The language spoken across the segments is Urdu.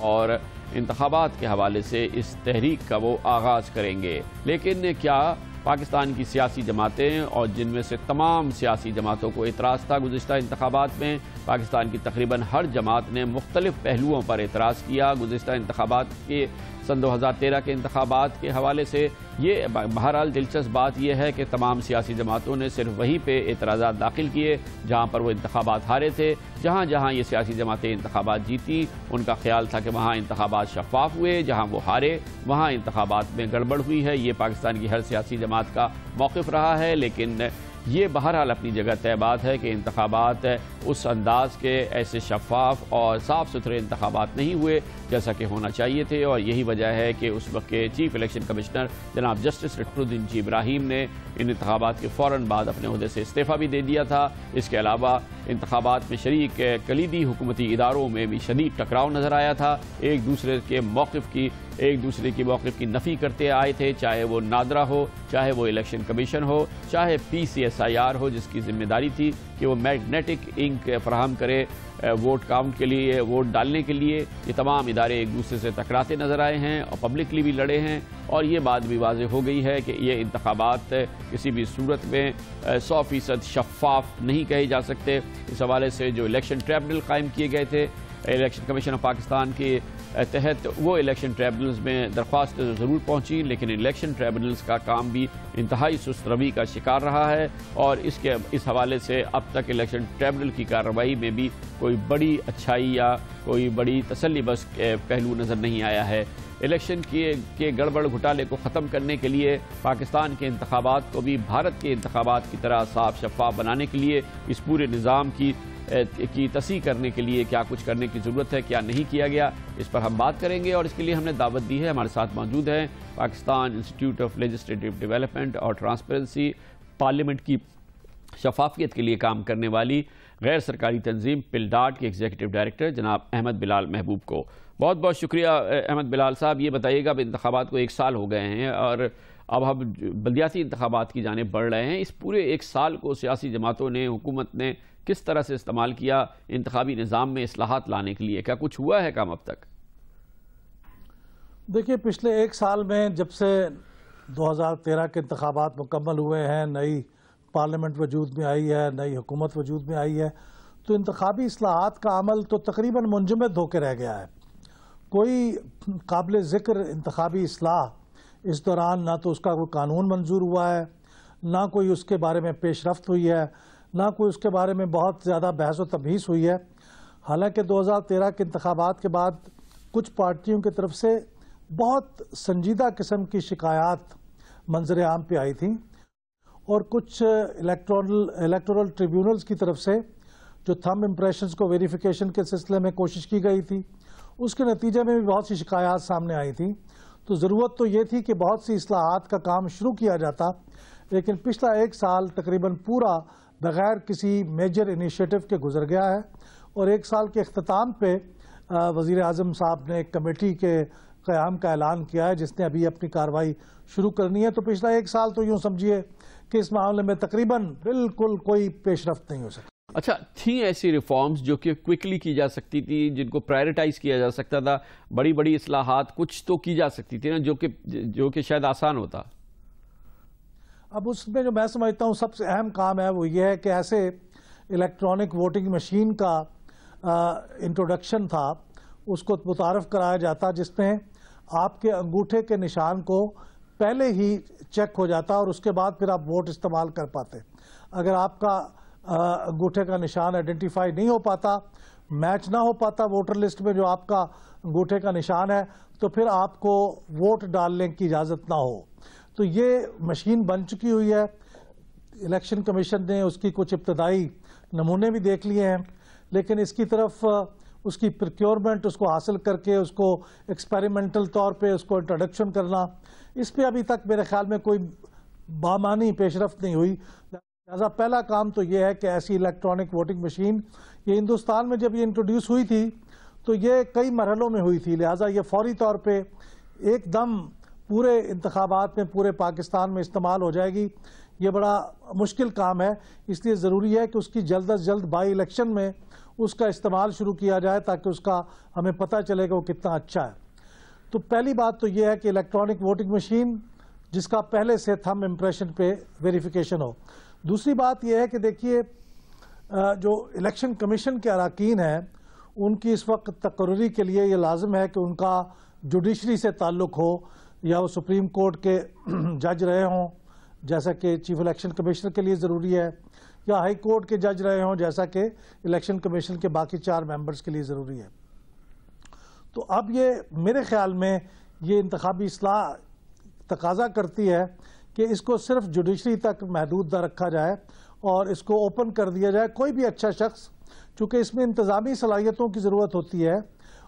اور انتخابات کے حوالے سے اس تحریک کا وہ آغاز کریں گے۔ لیکن کیا پاکستان کی سیاسی جماعتیں، اور جن میں سے تمام سیاسی جماعتوں کو اعتراض تھا گزشتہ انتخابات میں، پاکستان کی تقریباً ہر جماعت نے مختلف پہلوؤں پر اعتراض کیا گزشتہ انتخابات کے سن 2013 کے انتخابات کے حوالے سے، یہ بہرحال دلچسپ بات یہ ہے کہ تمام سیاسی جماعتوں نے صرف وہیں پہ اعتراضات داخل کیے جہاں پر وہ انتخابات ہارے تھے۔ جہاں جہاں یہ سیاسی جماعتیں انتخابات جیتی، ان کا خیال تھا کہ وہاں انتخابات شفاف ہوئے، جہاں وہ ہارے وہاں انتخابات میں گڑبڑ ہوئی ہے۔ یہ پاکستان کی ہر سیاسی جماعت کا موقف رہا ہے، لیکن یہ بہرحال اپنی جگہ طے بات ہے کہ انتخابات اس انداز کے ایسے شفاف اور صاف ستھرے انتخابات نہیں ہوئے جیسا کہ ہونا چاہیے تھے، اور یہی وجہ ہے کہ اس وقت کے چیف الیکشن کمشنر جناب جسٹس رکنالدین جی ابراہیم نے ان انتخابات کے فوراً بعد اپنے عہدے سے استعفیٰ بھی دے دیا تھا۔ اس کے علاوہ انتخابات میں شریک کلیدی حکومتی اداروں میں بھی شدید ٹکراؤ نظر آیا تھا، ایک دوسرے کے موقف کی نفی کرتے آئے تھے، چاہے وہ نادرا ہو، چاہے وہ الیکشن کمیشن ہو، چاہے PCSIR ہو جس کی ذمہ داری تھی کہ وہ میگنیٹک انک فراہم کرے ووٹ کاؤنٹ کے لیے، ووٹ ڈالنے کے لیے۔ یہ تمام ادارے ایک دوسرے سے ٹکراتے نظر آئے ہیں اور پبلکلی بھی لڑے ہیں، اور یہ بات بھی واضح ہو گئی ہے کہ یہ انتخابات کسی بھی صورت میں 100% شفاف نہیں کہے جا سکتے۔ اس حوالے سے جو الیکشن ٹریبونل قائم کیے گئے تھے الیکشن کمیشن آف پاکستان کے تحت، وہ الیکشن ٹریبونلز میں درخواست ضرور پہنچی، لیکن الیکشن ٹریبونلز کا کام بھی انتہائی سست روی کا شکار رہا ہے، اور اس حوالے سے اب تک الیکشن ٹریبونل کی کارروائی میں بھی کوئی بڑی اچھائی یا کوئی بڑی تسلی بخش پہلو نظر نہیں آیا ہے۔ الیکشن کے گڑبڑ گھٹالے کو ختم کرنے کے لیے، پاکستان کے انتخابات کو بھی بھارت کے انتخابات کی طرح صاف شفاف بنانے کے لیے، اس پورے نظام کی تصحیح کرنے کے لیے کیا کچھ کرنے کی ضرورت ہے، کیا نہیں کیا گیا، اس پر ہم بات کریں گے، اور اس کے لیے ہم نے دعوت دی ہے۔ ہمارے ساتھ موجود ہیں Pakistan institute of legislative development اور ٹرانسپیرنسی، پارلیمنٹ کی شفافیت کے لیے کام کرنے والی غیر سرکاری تنظیم پلڈاٹ کے ایگزیکٹو ڈائریکٹر جناب احمد بلال محبوب کو۔ بہت بہت شکریہ احمد بلال صاحب۔ یہ بتائیے گا اب انتخابات کو 1 سال ہو گئے ہیں، اور اب ہم بلدیاتی انتخابات کی جانب بڑھ رہے ہیں۔ اس پورے 1 سال کو سیاسی جماعتوں نے، حکومت نے کس طرح سے استعمال کیا انتخابی نظام میں اصلاحات لانے کے لیے؟ کیا کچھ ہوا ہے کام اب تک؟ دیکھیے، پچھلے 1 سال میں جب سے 2013 کے انتخابات مکمل ہوئے ہیں، نئی پارلیمنٹ وجود میں آئی ہے، نئی حکومت وجود میں آئی ہے، تو انتخابی اصلاحات کا عمل تو تقریباً منجمد ہو کے رہ گیا ہے۔ کوئی قابل ذکر انتخابی اصلاح اس دوران نہ تو اس کا کوئی قانون منظور ہوا ہے، نہ کوئی اس کے بارے میں پیش رفت ہوئی ہے، نہ کوئی اس کے بارے میں بہت زیادہ بحث و تبحیث ہوئی ہے۔ حالانکہ 2013 کے انتخابات کے بعد کچھ پارٹیوں کی طرف سے بہت سنجیدہ قسم کی شکایات منظر عام پہ آئی تھیں، اور کچھ الیکٹورل ٹریبیونلز کی طرف سے جو تھم امپریشنز کو ویریفیکیشن کے سلسلے میں کوشش کی گئی تھی، اس کے نتیجے میں بھی بہت سی شکایات سامنے آئی تھیں۔ تو ضرورت تو یہ تھی کہ بہت سی اصلاحات کا کام شروع کیا جاتا، لیکن پچھلا 1 سال تقریباً پورا بغیر کسی میجر انیشیٹو کے گزر گیا ہے، اور 1 سال کے اختتام پہ وزیر اعظم صاحب نے ایک کمیٹی کے قیام کا اعلان کیا ہے جس نے ابھی اپنی کارروائی شروع کرنی ہے۔ تو پچھلا 1 سال تو یوں سمجھیے کہ اس معاملے میں تقریباً بالکل کوئی پیش رفت نہیں ہو سکتی۔ اچھا، تھیں ایسی ریفارمز جو کہ کوئکلی کی جا سکتی تھی، جن کو پرائرٹائز کیا جا سکتا تھا، بڑی بڑی اصلاحات کچھ تو کی جا سکتی تھی نا، جو کہ شاید آسان ہوتا۔ اب اس میں جو میں سمجھتا ہوں سب سے اہم کام ہے وہ یہ ہے کہ ایسے الیکٹرانک ووٹنگ مشین کا انٹروڈکشن تھا، اس کو متعارف کرایا جاتا جس میں آپ کے انگوٹھے کے نشان کو پہلے ہی چیک ہو جاتا اور اس کے بعد پھر آپ ووٹ استعمال کر پاتے۔ اگر آپ کا انگوٹھے کا نشان آئیڈینٹیفائی نہیں ہو پاتا، میچ نہ ہو پاتا ووٹر لسٹ میں جو آپ کا انگوٹھے کا نشان ہے، تو پھر آپ کو ووٹ ڈالنے کی اجازت نہ ہو۔ تو یہ مشین بن چکی ہوئی ہے۔ الیکشن کمیشن نے اس کی کچھ ابتدائی نمونے بھی دیکھ لیے ہیں، لیکن اس کی طرف اس کی پروکیورمنٹ، اس کو حاصل کر کے اس کو ایکسپیریمنٹل طور پہ اس کو انٹروڈکشن کرنا، اس پہ ابھی تک میرے خیال میں کوئی بامانی پیش رفت نہیں ہوئی۔ لہٰذا پہلا کام تو یہ ہے کہ ایسی الیکٹرانک ووٹنگ مشین، یہ ہندوستان میں جب یہ انٹروڈیوس ہوئی تھی تو یہ کئی مرحلوں میں ہوئی تھی، لہٰذا یہ فوری طور پہ ایک دم پورے انتخابات میں پورے پاکستان میں استعمال ہو جائے گی۔ یہ بڑا مشکل کام ہے، اس لیے ضروری ہے کہ اس کی جلد از جلد بائی الیکشن میں اس کا استعمال شروع کیا جائے تاکہ اس کا ہمیں پتہ چلے کہ وہ کتنا اچھا ہے. تو پہلی بات تو یہ ہے کہ الیکٹرانک ووٹنگ مشین جس کا پہلے سے تھم امپریشن پہ ویریفیکیشن ہو. دوسری بات یہ ہے کہ دیکھیے جو الیکشن کمیشن کے اراکین ہیں ان کی اس وقت تقرری کے لیے یہ لازم ہے کہ ان کا جوڈیشری سے تعلق ہو, یا وہ سپریم کورٹ کے جج رہے ہوں جیسا کہ چیف الیکشن کمشنر کے لیے ضروری ہے, یا ہائی کورٹ کے جج رہے ہوں جیسا کہ الیکشن کمیشن کے باقی 4 ممبرز کے لیے ضروری ہے. تو اب یہ میرے خیال میں یہ انتخابی اصلاح تقاضا کرتی ہے کہ اس کو صرف جوڈیشری تک محدود نہ رکھا جائے اور اس کو اوپن کر دیا جائے. کوئی بھی اچھا شخص, چونکہ اس میں انتظامی صلاحیتوں کی ضرورت ہوتی ہے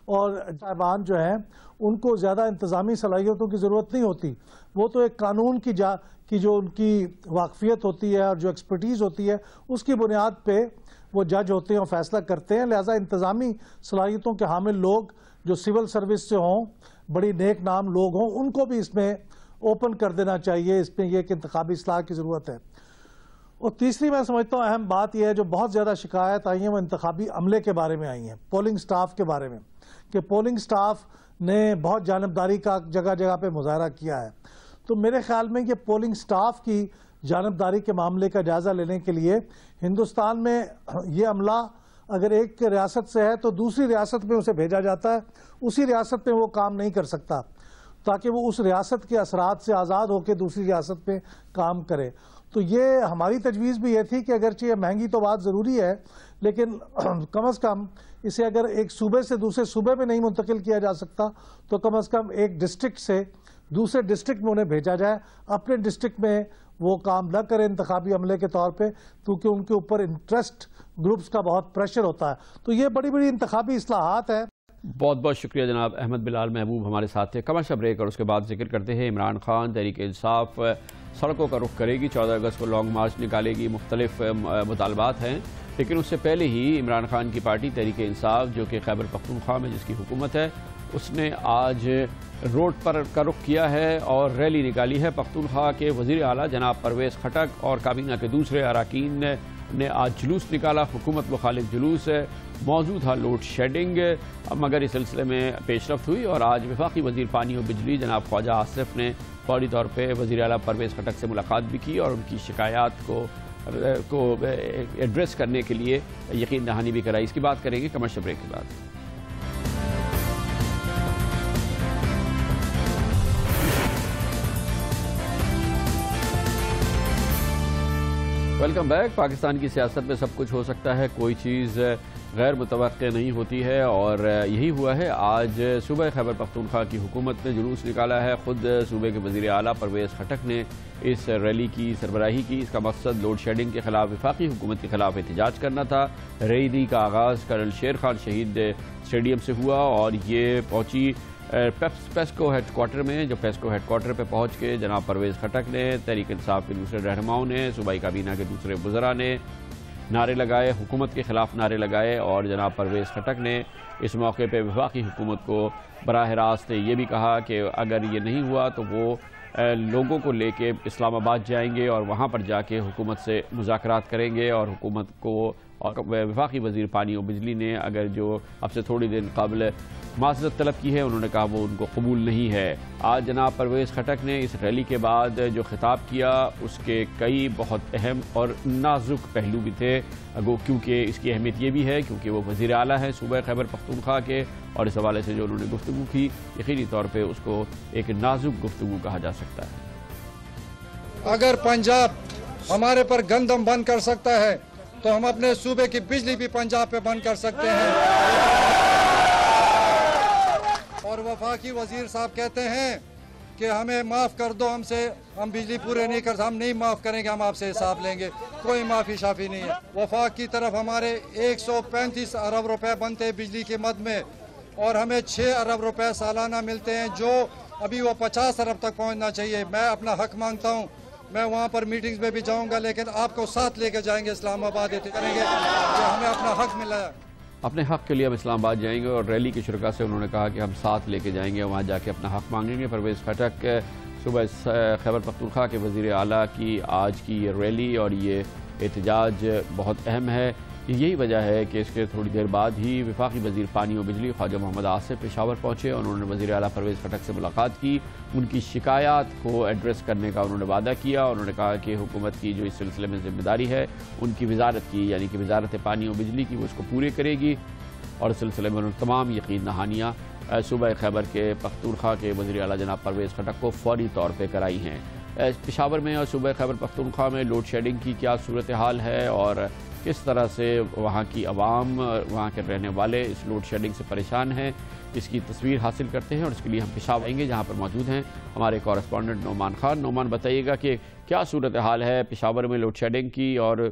اور صاحبان جو ہیں ان کو زیادہ انتظامی صلاحیتوں کی ضرورت نہیں ہوتی, وہ تو ایک قانون کی جو ان کی واقفیت ہوتی ہے اور جو ایکسپرٹیز ہوتی ہے اس کی بنیاد پہ وہ جج ہوتے ہیں اور فیصلہ کرتے ہیں. لہذا انتظامی صلاحیتوں کے حامل لوگ جو سول سروس سے ہوں, بڑی نیک نام لوگ ہوں, ان کو بھی اس میں اوپن کر دینا چاہیے. اس میں یہ کہ انتخابی اصلاح کی ضرورت ہے. اور تیسری میں سمجھتا ہوں اہم بات یہ ہے جو بہت زیادہ شکایت آئی ہیں وہ انتخابی عملے کے بارے میں آئی ہیں, پولنگ سٹاف کے بارے میں, کہ پولنگ سٹاف نے بہت جانبداری کا جگہ جگہ پہ مظاہرہ کیا ہے. تو میرے خیال میں یہ پولنگ سٹاف کی جانبداری کے معاملے کا جائزہ لینے کے لیے ہندوستان میں یہ عملہ اگر ایک ریاست سے ہے تو دوسری ریاست میں اسے بھیجا جاتا ہے, اسی ریاست میں وہ کام نہیں کر سکتا تاکہ وہ اس ریاست کے اثرات سے آزاد ہو کے دوسری ریاست میں کام کرے. تو یہ ہماری تجویز بھی یہ تھی کہ اگرچہ یہ مہنگی تو بات ضروری ہے لیکن کم از کم اسے اگر ایک صوبے سے دوسرے صوبے میں نہیں منتقل کیا جا سکتا تو کم از کم ایک ڈسٹرکٹ سے دوسرے ڈسٹرکٹ میں انہیں بھیجا جائے. اپنے ڈسٹرکٹ میں وہ کام نہ کریں انتخابی عملے کے طور پہ, کیونکہ ان کے اوپر انٹرسٹ گروپس کا بہت پریشر ہوتا ہے. تو یہ بڑی بڑی انتخابی اصلاحات ہیں. بہت بہت شکریہ جناب احمد بلال محبوب ہمارے ساتھ تھے. کمرشل بریک اور اس کے بعد ذکر کرتے ہیں عمران خان تحریک انصاف سڑکوں کا رخ کرے گی, 14 اگست کو لانگ مارچ نکالے گی, مختلف مطالبات ہیں. لیکن اس سے پہلے ہی عمران خان کی پارٹی تحریک انصاف جو کہ خیبر پختونخوا میں جس کی حکومت ہے اس نے آج روڈ پر کا رخ کیا ہے اور ریلی نکالی ہے. پختونخوا کے وزیر اعلیٰ جناب پرویز خٹک اور کابینہ کے دوسرے اراکین نے آج جلوس نکالا, حکومت مخالف جلوس. موضوع تھا لوڈ شیڈنگ, مگر اس سلسلے میں پیش رفت ہوئی اور آج وفاقی وزیر پانی و بجلی جناب خواجہ آصف نے فوری طور پہ وزیر اعلیٰ پرویز خٹک سے ملاقات بھی کی اور ان کی شکایات کو ایڈریس کرنے کے لیے یقین دہانی بھی کرائی. اس کی بات کریں گے کمرشل بریک کے بعد. Welcome back. پاکستان کی سیاست میں سب کچھ ہو سکتا ہے, کوئی چیز غیر متوقع نہیں ہوتی ہے اور یہی ہوا ہے. آج صوبہ خیبر پختونخوا کی حکومت نے جلوس نکالا ہے. خود صوبے کے وزیر اعلیٰ پرویز خٹک نے اس ریلی کی سربراہی کی. اس کا مقصد لوڈ شیڈنگ کے خلاف وفاقی حکومت کے خلاف احتجاج کرنا تھا. ریلی کا آغاز کرنل شیر خان شہید اسٹیڈیم سے ہوا اور یہ پہنچی پیسکو ہیڈ کوارٹر میں. جو پیسکو ہیڈ کوارٹر پہ پہنچ کے جناب پرویز خٹک نے, تحریک انصاف کے دوسرے رہنماؤں نے, صوبائی کابینہ کے دوسرے وزراء نے نعرے لگائے, حکومت کے خلاف نعرے لگائے اور جناب پرویز خٹک نے اس موقع پہ وفاقی حکومت کو براہ راست یہ بھی کہا کہ اگر یہ نہیں ہوا تو وہ لوگوں کو لے کے اسلام آباد جائیں گے اور وہاں پر جا کے حکومت سے مذاکرات کریں گے. اور حکومت کو اور وفاقی وزیر پانی و بجلی نے اگر جو اب سے تھوڑی دن قبل معذرت طلب کی ہے انہوں نے کہا وہ ان کو قبول نہیں ہے. آج جناب پرویز خٹک نے اس ریلی کے بعد جو خطاب کیا اس کے کئی بہت اہم اور نازک پہلو بھی تھے, کیونکہ اس کی اہمیت یہ بھی ہے کیونکہ وہ وزیر اعلیٰ ہیں صوبہ خیبر پختونخوا کے اور اس حوالے سے جو انہوں نے گفتگو کی یقینی طور پہ اس کو ایک نازک گفتگو کہا جا سکتا ہے. اگر پنجاب ہمارے پر گندم بند کر سکتا ہے تو ہم اپنے صوبے کی بجلی بھی پنجاب پہ بند کر سکتے ہیں. اور وفاقی وزیر صاحب کہتے ہیں کہ ہمیں معاف کر دو, ہم بجلی پورے نہیں ہم نہیں معاف کریں گے, ہم آپ سے حساب لیں گے. کوئی معافی شافی نہیں ہے. وفاق کی طرف ہمارے 135 ارب روپے بنتے ہیں بجلی کی مد میں اور ہمیں 6 ارب روپے سالانہ ملتے ہیں جو ابھی وہ 50 ارب تک پہنچنا چاہیے. میں اپنا حق مانگتا ہوں, میں وہاں پر میٹنگز میں بھی جاؤں گا لیکن آپ کو ساتھ لے کے جائیں گے, اسلام آباد کریں گے کہ ہمیں اپنا حق ملا ہے. اپنے حق کے لیے ہم اسلام آباد جائیں گے اور ریلی کے شرکاء سے انہوں نے کہا کہ ہم ساتھ لے کے جائیں گے, وہاں جا کے اپنا حق مانگیں گے. پرویز خٹک صوبہ خیبر پختونخوا کے وزیر اعلیٰ کی آج کی یہ ریلی اور یہ احتجاج بہت اہم ہے یہی وجہ ہے کہ اس کے تھوڑی دیر بعد ہی وفاقی وزیر پانی و بجلی خواجہ محمد آصف پشاور پہنچے اور انہوں نے وزیر اعلیٰ پرویز خٹک سے ملاقات کی. ان کی شکایات کو ایڈریس کرنے کا انہوں نے وعدہ کیا. انہوں نے کہا کہ حکومت کی جو اس سلسلے میں ذمہ داری ہے ان کی وزارت کی یعنی کہ وزارت پانی و بجلی کی وہ اس کو پورے کرے گی اور اس سلسلے میں انہوں نے تمام یقین دہانیاں صوبہ خیبر کے پختونخوا کے وزیر اعلیٰ جناب پرویز خٹک کو فوری طور پہ کرائی ہیں. پشاور میں اور صوبہ خیبر پختونخوا میں لوڈ شیڈنگ کی کیا صورتحال ہے اور کس طرح سے وہاں کی عوام وہاں کے رہنے والے اس لوڈ شیڈنگ سے پریشان ہیں، اس کی تصویر حاصل کرتے ہیں اور اس کے لیے ہم پشاور آئیں گے جہاں پر موجود ہیں ہمارے کورسپونڈنٹ نعمان خان. نعمان، بتائیے گا کہ کیا صورتحال ہے پشاور میں لوڈ شیڈنگ کی اور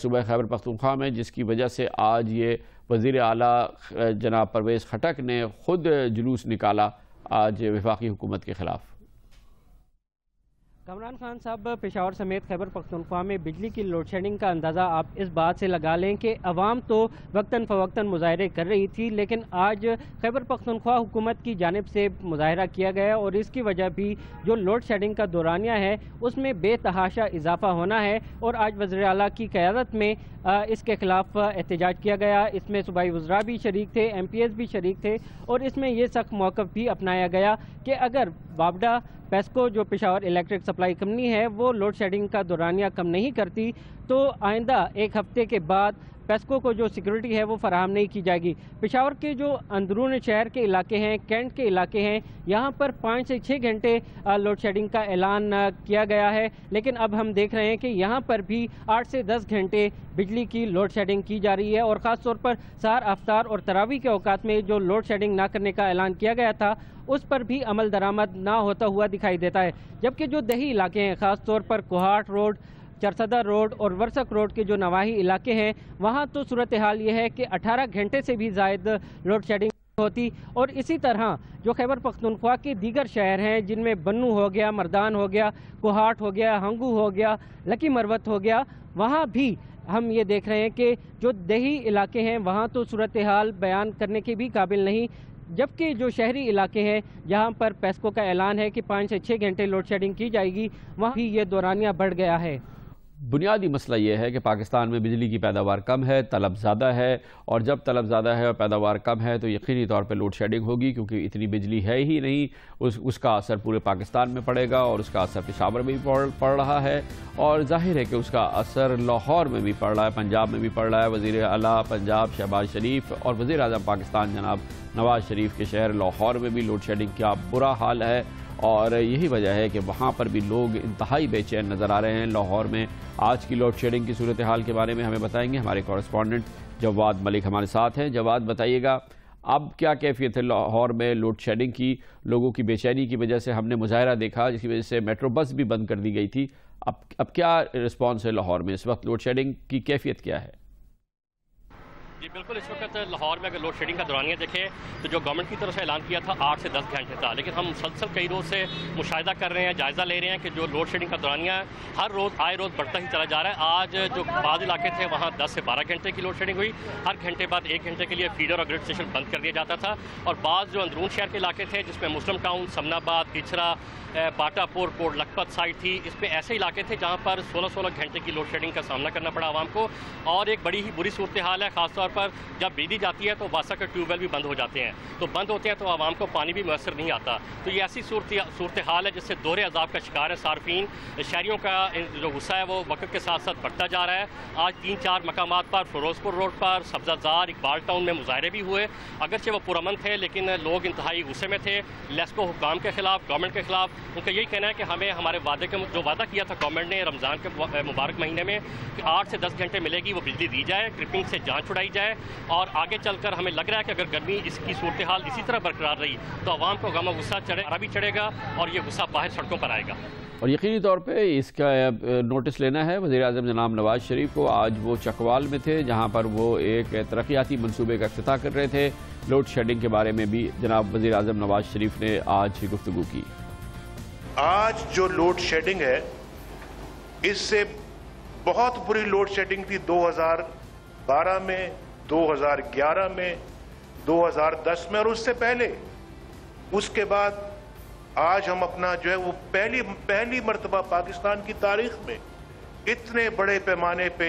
صوبہ خیبر پختونخوا میں جس کی وجہ سے آج یہ وزیر اعلیٰ جناب پرویز خٹک نے خود جلوس نکالا آج وفاقی حکومت کے خلاف؟ کامران خان صاحب، پشاور سمیت خیبر پختونخوا میں بجلی کی لوڈ شیڈنگ کا اندازہ آپ اس بات سے لگا لیں کہ عوام تو وقتاً فوقتاً مظاہرے کر رہی تھی، لیکن آج خیبر پختونخوا حکومت کی جانب سے مظاہرہ کیا گیا اور اس کی وجہ بھی جو لوڈ شیڈنگ کا دورانیہ ہے اس میں بے تحاشا اضافہ ہونا ہے اور آج وزیر اعلیٰ کی قیادت میں اس کے خلاف احتجاج کیا گیا. اس میں صوبائی وزراء بھی شریک تھے، ایم پی ایس بھی شریک تھے اور اس میں یہ سخت موقف بھی اپنایا گیا کہ اگر وابڈا پیسکو جو پشاور الیکٹرک سپلائی کمپنی ہے وہ لوڈ شیڈنگ کا دورانیہ کم نہیں کرتی تو آئندہ ایک ہفتے کے بعد پیسکو کو جو سیکورٹی ہے وہ فراہم نہیں کی جائے گی. پشاور کے جو اندرون شہر کے علاقے ہیں، کینٹ کے علاقے ہیں، یہاں پر 5 سے 6 گھنٹے لوڈ شیڈنگ کا اعلان کیا گیا ہے، لیکن اب ہم دیکھ رہے ہیں کہ یہاں پر بھی 8 سے 10 گھنٹے بجلی کی لوڈ شیڈنگ کی جا رہی ہے اور خاص طور پر سحر افطار اور تراویح کے اوقات میں جو لوڈ شیڈنگ نہ کرنے کا اعلان کیا گیا تھا اس پر بھی عمل درآمد نہ ہوتا ہوا دکھائی دیتا ہے. جبکہ جو دیہی علاقے ہیں، خاص طور پر کوہاٹ روڈ، چرسدہ روڈ اور ورسک روڈ کے جو نواحی علاقے ہیں وہاں تو صورتحال یہ ہے کہ 18 گھنٹے سے بھی زائد لوڈ شیڈنگ ہوتی. اور اسی طرح جو خیبر پختونخوا کے دیگر شہر ہیں جن میں بنو ہو گیا، مردان ہو گیا، کوہاٹ ہو گیا، ہنگو ہو گیا، لکی مروت ہو گیا، وہاں بھی ہم یہ دیکھ رہے ہیں کہ جو دیہی علاقے ہیں وہاں تو صورتحال بیان کرنے کے بھی قابل نہیں. جبکہ جو شہری علاقے ہیں جہاں پر پیسکو کا اعلان ہے کہ 5 سے 6 گھنٹے لوڈ شیڈنگ کی جائے گی وہاں بھی یہ دورانیہ بڑھ گیا ہے. بنیادی مسئلہ یہ ہے کہ پاکستان میں بجلی کی پیداوار کم ہے، طلب زیادہ ہے اور جب طلب زیادہ ہے اور پیداوار کم ہے تو یقینی طور پہ لوڈ شیڈنگ ہوگی کیونکہ اتنی بجلی ہے ہی نہیں. اس کا اثر پورے پاکستان میں پڑے گا اور اس کا اثر پشاور میں بھی پڑ رہا ہے اور ظاہر ہے کہ اس کا اثر لاہور میں بھی پڑ رہا ہے، پنجاب میں بھی پڑ رہا ہے. وزیر اعلیٰ پنجاب شہباز شریف اور وزیر اعظم پاکستان جناب نواز شریف کے شہر لاہور میں بھی لوڈ شیڈنگ کا برا حال ہے اور یہی وجہ ہے کہ وہاں پر بھی لوگ انتہائی بے چین نظر آ رہے ہیں. لاہور میں آج کی لوڈ شیڈنگ کی صورتحال کے بارے میں ہمیں بتائیں گے ہمارے کورسپونڈنٹ جواد ملک ہمارے ساتھ ہیں. جواد، بتائیے گا اب کیا کیفیت ہے لاہور میں لوڈ شیڈنگ کی؟ لوگوں کی بے چینی کی وجہ سے ہم نے مظاہرہ دیکھا جس کی وجہ سے میٹرو بس بھی بند کر دی گئی تھی. اب کیا رسپانس ہے لاہور میں؟ اس وقت لوڈ شیڈنگ کی کیفیت کیا ہے؟ جی بالکل، اس وقت لاہور میں اگر لوڈ شیڈنگ کا دورانیہ دیکھیں تو جو گورنمنٹ کی طرف سے اعلان کیا تھا 8 سے 10 گھنٹے تھا، لیکن ہم مسلسل کئی روز سے مشاہدہ کر رہے ہیں، جائزہ لے رہے ہیں کہ جو لوڈ شیڈنگ کا دورانیہ ہے ہر روز آئے روز بڑھتا ہی چلا جا رہا ہے. آج جو بعض علاقے تھے وہاں 10 سے 12 گھنٹے کی لوڈ شیڈنگ ہوئی، ہر گھنٹے بعد 1 گھنٹے کے لیے فیڈر اور گرڈ اسٹیشن بند کر دیا جاتا تھا. اور بعض جو اندرون شہر کے علاقے تھے جس میں مسلم ٹاؤن، سمن آباد، اچھرا، باٹا پور، کوٹ لکھپت سائٹ تھی، اس پہ ایسے علاقے تھے جہاں پر 16 گھنٹے کی لوڈ شیڈنگ کا سامنا کرنا پڑا عوام کو. اور ایک بڑی ہی بری صورتحال ہے، خاص طور پر جب بجلی جاتی ہے تو واسا کے ٹیوب ویل بھی بند ہو جاتے ہیں، تو بند ہوتے ہیں تو عوام کو پانی بھی میسر نہیں آتا. تو یہ ایسی صورتحال ہے جس سے دوہرے عذاب کا شکار ہے صارفین. شہریوں کا جو غصہ ہے وہ وقت کے ساتھ ساتھ بڑھتا جا رہا ہے. آج 3-4 مقامات پر فیروز پور روڈ پر، سبزہ زار، اقبال ٹاؤن میں مظاہرے بھی ہوئے. اگرچہ وہ پرامن تھے لیکن لوگ انتہائی غصے میں تھے لیسکو حکام کے خلاف، گورنمنٹ کے خلاف. ان کا یہی کہنا ہے کہ ہمیں ہمارے وعدے کے جو وعدہ کیا تھا گورنمنٹ نے رمضان کے مبارک مہینے میں کہ 8 سے 10 گھنٹے ملے گی وہ بجلی دی جائے، ٹرپنگ سے جان چھڑائی جائے. اور آگے چل کر ہمیں لگ رہا ہے کہ اگر گرمی اس کی صورتحال اسی طرح برقرار رہی تو عوام کو غم و غصہ چڑھے گا اور یہ غصہ باہر سڑکوں پر آئے گا. اور یقینی طور پہ اس کا نوٹس لینا ہے وزیر اعظم جناب نواز شریف کو. آج وہ چکوال میں تھے جہاں پر وہ ایک ترقیاتی منصوبے کا افتتاح کر رہے تھے. لوڈ شیڈنگ کے بارے میں بھی جناب وزیر اعظم نواز شریف نے آج گفتگو کی. آج جو لوڈ شیڈنگ ہے اس سے بہت بری لوڈ شیڈنگ تھی 2012 میں، 2011 میں، 2010 میں اور اس سے پہلے. اس کے بعد آج ہم اپنا جو ہے وہ پہلی مرتبہ پاکستان کی تاریخ میں اتنے بڑے پیمانے پہ